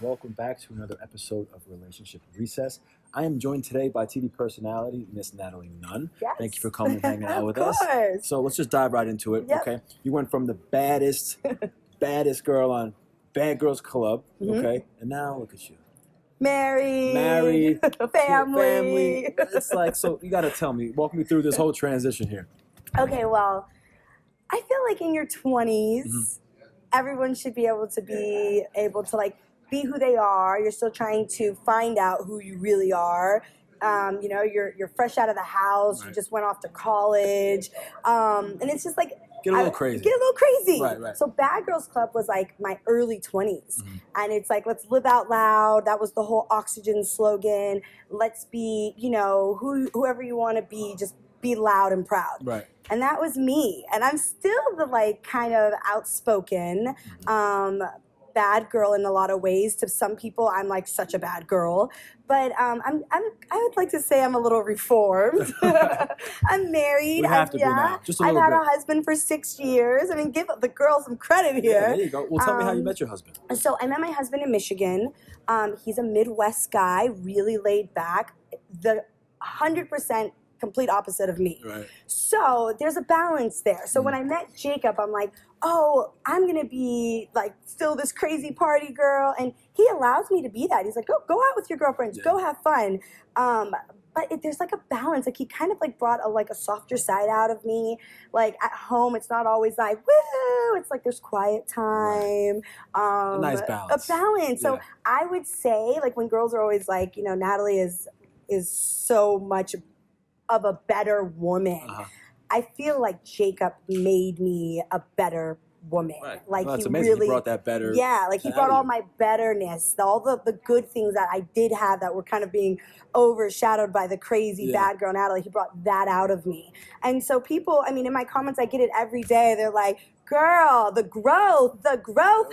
welcome back to another episode of Relationship Recess. I am joined today by TV personality Miss Natalie Nunn. Yes. Thank you for coming and hanging out with us. Of course. So let's just dive right into it. Yep. Okay, you went from the baddest girl on Bad Girls Club. Okay, and now look at you, married, family. It's like, so you got to tell me, walk me through this whole transition here. Okay, well, I feel like in your 20s, everyone should be able to be be who they are. You're still trying to find out who you really are. You're fresh out of the house. Right. You just went off to college, and it's just like Get a little crazy. Get a little crazy. Right. So Bad Girls Club was like my early 20s, and it's like, let's live out loud. That was the whole Oxygen slogan. Let's be, whoever you want to be. Just be loud and proud. Right. And that was me. And I'm still the kind of outspoken, bad girl in a lot of ways. To some people, I'm like such a bad girl. But I would like to say I'm a little reformed. I'm married. We have to be now. Just a little I've had bit. a husband for 6 years. I mean, give the girl some credit here. Yeah, there you go. Well, tell me how you met your husband. So I met my husband in Michigan. He's a Midwest guy, really laid back. The 100% complete opposite of me. Right. So there's a balance there. So when I met Jacob, I'm like, oh, I'm going to be like still this crazy party girl. And he allows me to be that. He's like, go out with your girlfriends, go have fun. But there's like a balance. Like he kind of like brought a softer side out of me. Like at home, it's not always like, woo. It's like there's quiet time. A nice balance. A balance. So Yeah. I would say, like, when girls are always like, Natalie is so much of a better woman. I feel like Jacob made me a better woman. Right. Like, well, that's he amazing. really He brought that better. Yeah, like he out brought of all you. my betterness, all the good things that I did have that were kind of being overshadowed by the crazy bad girl Natalie. He brought that out of me. And so people, I mean, in my comments, I get it every day. They're like, girl, the growth,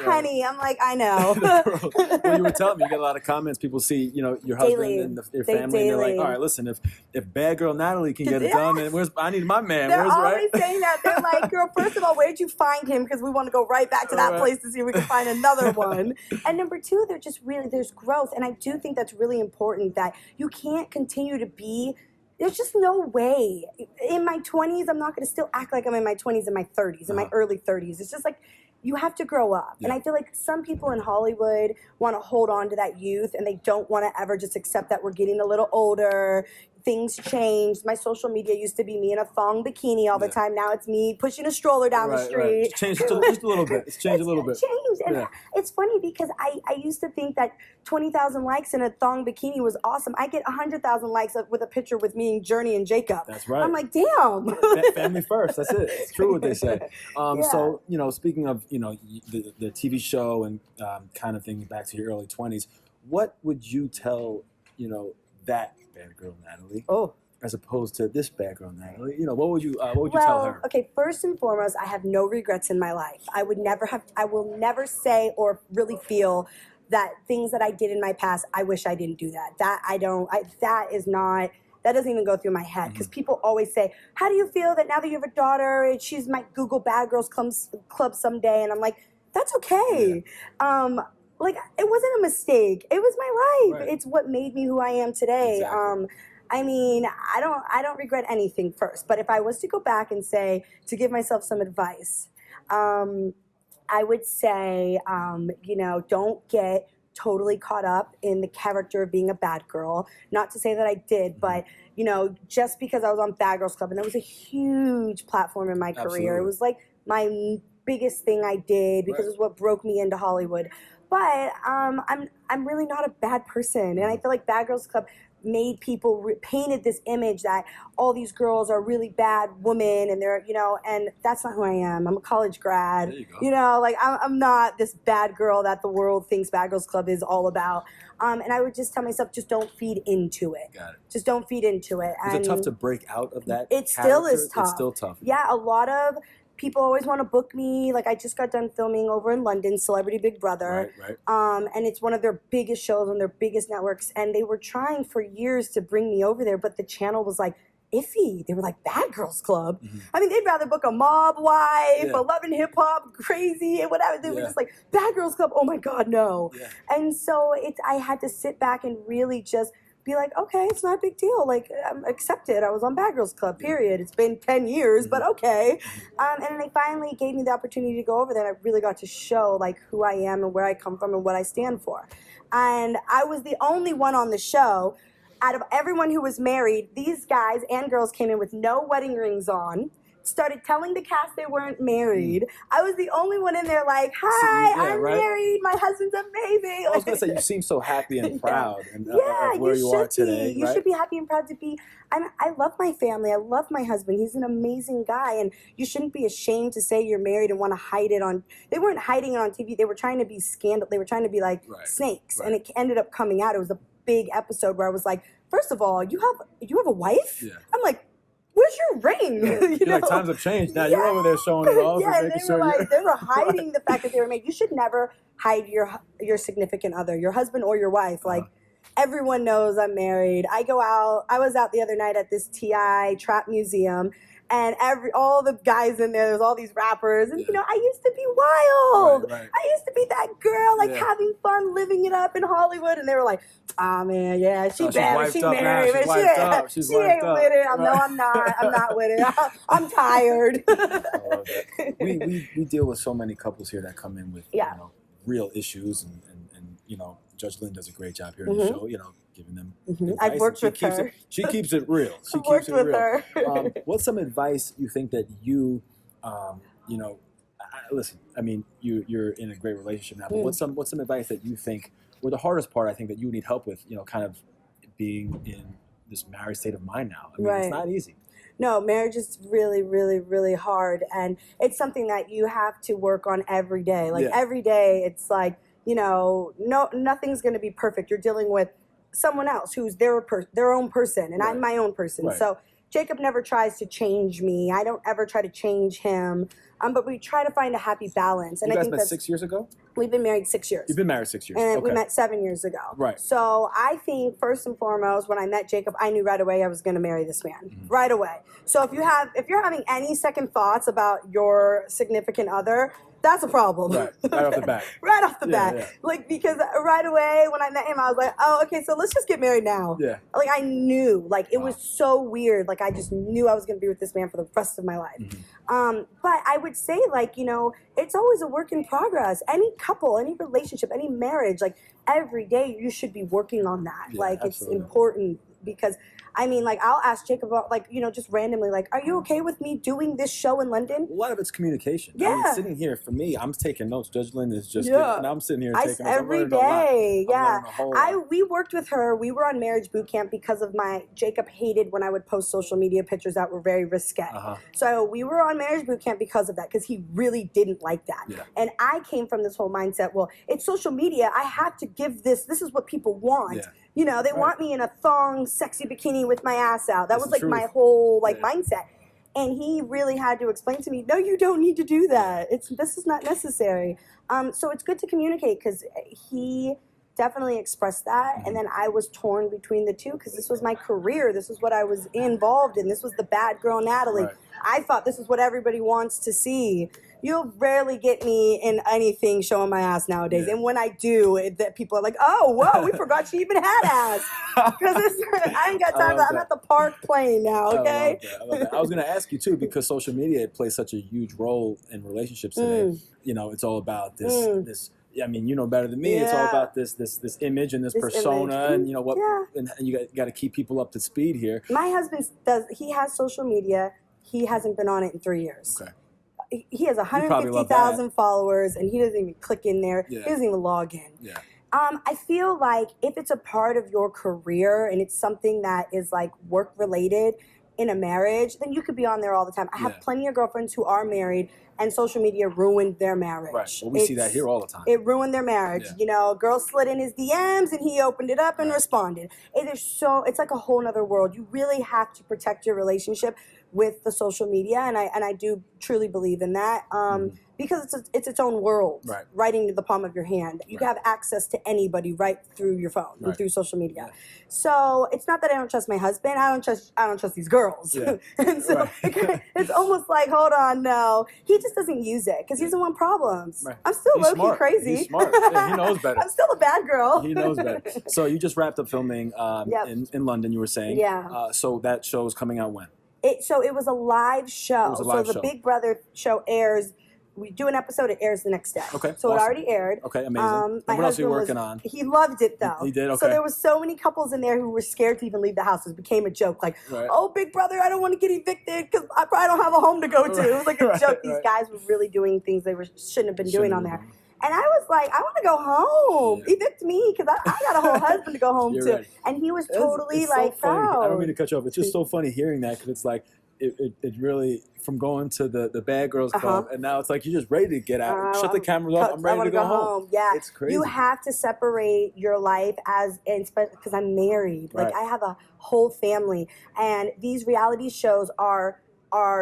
honey. I'm like, I know. Well, you were telling me, you get a lot of comments. People see, your husband Daily. and your family, and they're like, all right, listen, if bad girl Natalie can get it done, then I need my man. They're Where's always right? saying that. They're like, girl, first of all, where'd you find him? Because we want to go right back to that place to see if we can find another one. And number two, they're just really, there's growth. And I do think that's really important, that you can't continue to be, there's just no way. In my 20s, I'm not going to still act like I'm in my 20s and my 30s, in my early 30s. It's just like, you have to grow up. Yeah. And I feel like some people in Hollywood want to hold on to that youth, and they don't want to ever just accept that we're getting a little older. Things changed. My social media used to be me in a thong bikini all the time. Now it's me pushing a stroller down the street. Right. It's changed just a little bit. It's changed a little bit. It's changed. And it's funny because I used to think that 20,000 likes in a thong bikini was awesome. I get 100,000 likes with a picture with me, Journey, and Jacob. That's right. I'm like, damn. Family first. That's it. It's true what they say. So, speaking of, the TV show and kind of thinking back to your early 20s, what would you tell, that bad girl Natalie? Oh. As opposed to this bad girl Natalie? What would you tell her? Okay, first and foremost, I have no regrets in my life. I will never say or really feel that things that I did in my past, I wish I didn't do that. That doesn't even go through my head, because people always say, how do you feel that now that you have a daughter, and she's might Google Bad Girls Club someday? And I'm like, that's okay. Like, it wasn't a mistake. It was my life. Right. It's what made me who I am today. Exactly. I mean, I don't regret anything first. But if I was to go back and say, to give myself some advice, I would say, don't get totally caught up in the character of being a bad girl. Not to say that I did, but, just because I was on Bad Girls Club, and that was a huge platform in my career. Absolutely. It was like my biggest thing I did, because it was what broke me into Hollywood. But I'm really not a bad person, and I feel like Bad Girls Club made people painted this image that all these girls are really bad women, and they're and that's not who I am. I'm a college grad. There you go. Like I'm not this bad girl that the world thinks Bad Girls Club is all about. And I would just tell myself, just don't feed into it. Got it. Just don't feed into it. Is it tough to break out of that? It still is character? tough. It's still tough. Yeah, a lot of people always want to book me. Like, I just got done filming over in London, Celebrity Big Brother. Right. And it's one of their biggest shows on their biggest networks. And they were trying for years to bring me over there, but the channel was like, iffy. They were like, Bad Girls Club. I mean, they'd rather book a mob wife, a love and hip hop, crazy, and whatever. They were just like, Bad Girls Club. Oh my God, no. And so I had to sit back and really just be like, okay, it's not a big deal. Like, I'm accepted. I was on Bad Girls Club, period. It's been 10 years, but okay. And then they finally gave me the opportunity to go over there. And I really got to show, like, who I am and where I come from and what I stand for. And I was the only one on the show. Out of everyone who was married, these guys and girls came in with no wedding rings on, started telling the cast they weren't married. I was the only one in there like, hi, I'm married. My husband's amazing. I was going to say, you seem so happy and proud of where you are today. You should be happy and proud to be. I love my family. I love my husband. He's an amazing guy. And you shouldn't be ashamed to say you're married and want to hide it on. They weren't hiding it on TV. They were trying to be scandal. They were trying to be like snakes. And it ended up coming out. It was a big episode where I was like, first of all, you have a wife? I'm like, where's your ring? You're like, times have changed. Now you're over there showing it off. Yeah, they were hiding the fact that they were married. You should never hide your significant other, your husband or your wife. Like, everyone knows I'm married. I go out. I was out the other night at this TI trap museum, and all the guys in there's all these rappers, and you know, I used to be wild. I used to be that girl, like having fun, living it up in Hollywood, and they were like, "Ah, man, yeah, she married, but she ain't with it. No, I'm not. I'm not with it. I'm tired." I love that. We deal with so many couples here that come in with you know, real issues, and you know, Judge Lynn does a great job here on the show. You know, giving them advice. I've worked with her. She keeps it real. She keeps it real. What's some advice you think that you know, listen, I mean, you're in a great relationship now, but what's some advice that you think, or the hardest part I think that you need help with, you know, kind of being in this married state of mind now? I mean, it's not easy. No, marriage is really, really, really hard, and it's something that you have to work on every day. Like every day, it's like, you know, nothing's going to be perfect. You're dealing with someone else who's their own person, and I'm my own person. So Jacob never tries to change me. I don't ever try to change him. But we try to find a happy balance. And you guys I think met 6 years ago? We've been married 6 years. You've been married 6 years. And we met 7 years ago. So I think first and foremost, when I met Jacob, I knew right away I was going to marry this man. Right away. So if you're having any second thoughts about your significant other, that's a problem. Right off the bat. Right off the bat. Like, because right away when I met him, I was like, oh, okay, so let's just get married now. Like, I knew. Like, it was so weird. Like, I just knew I was going to be with this man for the rest of my life. But I would say, like, you know, it's always a work in progress. Any couple, any relationship, any marriage, like, every day you should be working on that. Like, it's important because, I mean, like, I'll ask Jacob about, like, you know, just randomly, like, are you okay with me doing this show in London? A lot of it's communication. I mean, sitting here, for me, I'm taking notes. Judge Lynn is just, and I'm sitting here taking notes. Every day, we worked with her. We were on marriage boot camp because of Jacob hated when I would post social media pictures that were very risque. So we were on marriage boot camp because of that, because he really didn't like that. And I came from this whole mindset, well, it's social media. I have to give this is what people want. You know, they want me in a thong, sexy bikini with my ass out. That was like my whole mindset. And he really had to explain to me, no, you don't need to do that. This is not necessary. So it's good to communicate, because he definitely expressed that. And then I was torn between the two, because this was my career. This is what I was involved in. This was the bad girl Natalie. I thought this is what everybody wants to see. You'll rarely get me in anything showing my ass nowadays. And when I do, that people are like, oh, whoa, we forgot she even had ass. Because I ain't got time. I'm at the park playing now, okay? I love that. I was going to ask you, too, because social media plays such a huge role in relationships today. You know, it's all about this I mean, you know better than me. It's all about this image and this persona, and you know what, and you got to keep people up to speed here. My husband he has social media. He hasn't been on it in 3 years. He has 150,000 followers, and he doesn't even click in there. He doesn't even log in. I feel like if it's a part of your career and it's something that is like work related in a marriage, then you could be on there all the time. I have plenty of girlfriends who are married, and social media ruined their marriage. Well, we see that here all the time. It ruined their marriage. You know, a girl slid in his DMs, and he opened it up and responded. It's like a whole other world. You really have to protect your relationship with the social media, and I do truly believe in that. because it's its own world, Right. right into the palm of your hand. You Right. have access to anybody right through your phone and Right. through social media. Yeah. So it's not that I don't trust my husband. I don't trust these girls. Yeah. And so Right. it's almost like, hold on, no. He just doesn't use it because he doesn't want problems. Right. I'm still He's low-key smart. crazy. He's smart. Yeah, he knows better. I'm still a bad girl. He knows better. So you just wrapped up filming Yep. in London, you were saying. Yeah. So that show is coming out when? So it was a live show. It was a live so the show. Big Brother show airs. We do an episode, it airs the next day. Okay, So it awesome. already aired. Okay, amazing. My And what else are you husband working on? He loved it though. He did? So Okay. there was so many couples in there who were scared to even leave the house. It became a joke. Like, Right. oh, Big Brother, I don't want to get evicted because I probably don't have a home to go to. It was like a Right, joke. These right. guys were really doing things they shouldn't have been doing Shouldn't on have there. been. And I was like, I want to go home. Yeah. Evict me because I got a whole husband to go home You're to. right. And he was It's totally so like, funny. I don't proud. mean to cut you off. It's just so funny hearing that because it's like it really from going to the Bad Girls Club and now it's like you're just ready to get out. Shut the cameras off. I'm ready I to wanna go home. Yeah, It's crazy. You have to separate your life because I'm married. Like Right. I have a whole family, and these reality shows are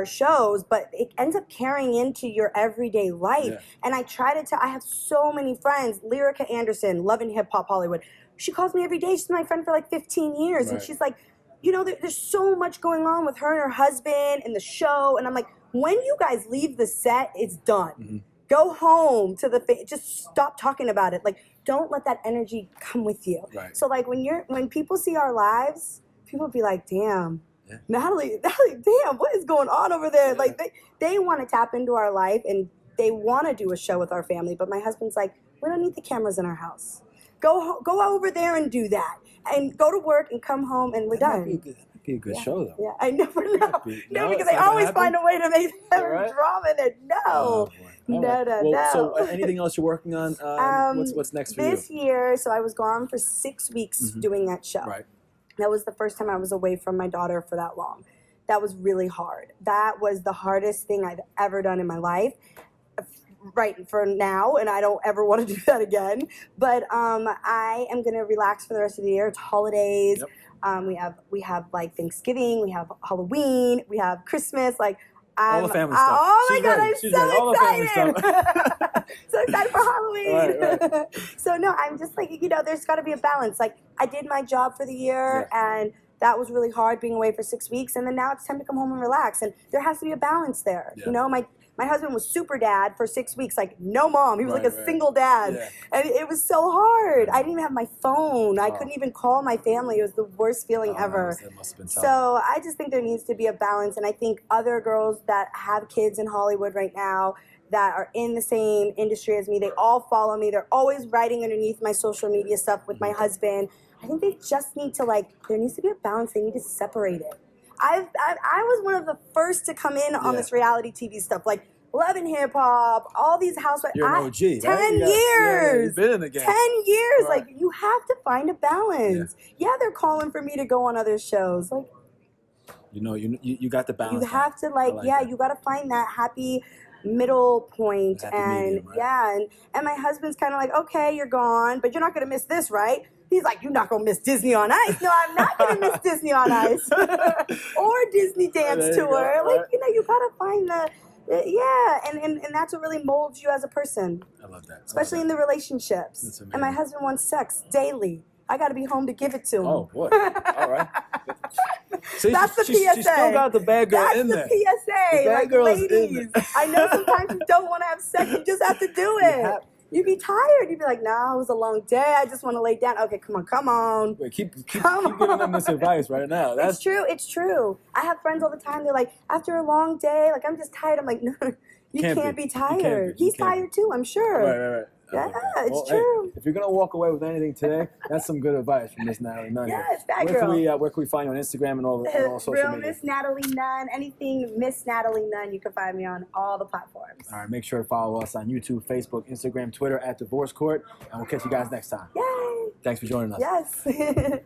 shows, but it ends up carrying into your everyday life. Yeah. And I try to tell. I have so many friends. Lyrica Anderson, Love and Hip Hop Hollywood. She calls me every day. She's my friend for like 15 years, and Right. she's like, you know, there's so much going on with her and her husband and the show. And I'm like, when you guys leave the set, it's done. Mm-hmm. Go home to just stop talking about it. Like, don't let that energy come with you. Right. So like when people see our lives, people be like, damn, Yeah. Natalie, damn, what is going on over there? Yeah. Like they want to tap into our life and they want to do a show with our family. But my husband's like, we don't need the cameras in our house. Go over there and do that. And go to work and come home and we're done. That'd be a good show, though. Yeah, I never know. No, No, because it's they not gonna always happen? find a way to make Right? drama in it. No. Oh, boy. All right. No. Well, so anything else you're working on? What's next for This you? year, so I was gone for 6 weeks doing that show. Right. That was the first time I was away from my daughter for that long. That was really hard. That was the hardest thing I've ever done in my life. Right for now, and I don't ever want to do that again. But I am gonna relax for the rest of the year. It's holidays. Yep. We have like Thanksgiving, we have Halloween, we have Christmas. Like All the family stuff. Oh my She's God, ready. I'm She's so ready. All the family excited! So excited for Halloween. Right. So no, I'm just like, there's got to be a balance. Like I did my job for the year, and that was really hard being away for 6 weeks, and then now it's time to come home and relax. And there has to be a balance there. Yeah. You know, my husband was super dad for 6 weeks, like no mom. He was like a single dad. Yeah. And it was so hard. I didn't even have my phone. I couldn't even call my family. It was the worst feeling ever. That must have been tough. So I just think there needs to be a balance. And I think other girls that have kids in Hollywood right now that are in the same industry as me, they all follow me. They're always writing underneath my social media stuff with my husband. I think they just need to there needs to be a balance. They need to separate it. I was one of the first to come in on this reality TV stuff, like Love and Hip Hop, all these housewives. You're an OG, 10 right? years. You've been in the game. 10 years. Right. Like, you have to find a balance. Yeah, they're calling for me to go on other shows. Like, you got the balance. you have to, that. you got to find that happy middle point. Happy And medium, right? and my husband's kind of like, okay, you're gone, but you're not going to miss this, right? He's like, you're not going to miss Disney on Ice. No, I'm not going to miss Disney on Ice. Or Disney Dance There you Tour. go, Like, right? you got to find and that's what really molds you as a person. I love that. Especially in the relationships. That's amazing. And my husband wants sex daily. I got to be home to give it to him. Oh, boy. All right. See, That's the she PSA. still got the bad girl in there. That's the PSA. The bad Like, girl is in ladies, there. I know sometimes you don't want to have sex. You just have to do it. You'd be tired. You'd be like, nah, it was a long day. I just want to lay down. Okay, come on. Wait, keep giving them this advice right now. That's It's true. I have friends all the time. They're like, after a long day, like, I'm just tired. I'm like, no, you can't be tired. He's tired too, I'm sure. Right. Yeah, it's Well, true. Hey, if you're gonna walk away with anything today, that's some good advice from Miss Natalie Nunn. Yes, that where girl. Where can we find you on Instagram and all social Real media? Miss Natalie Nunn. Anything Miss Natalie Nunn, you can find me on all the platforms. All right, make sure to follow us on YouTube, Facebook, Instagram, Twitter @Divorce Court, and we'll catch you guys next time. Yay! Thanks for joining us. Yes.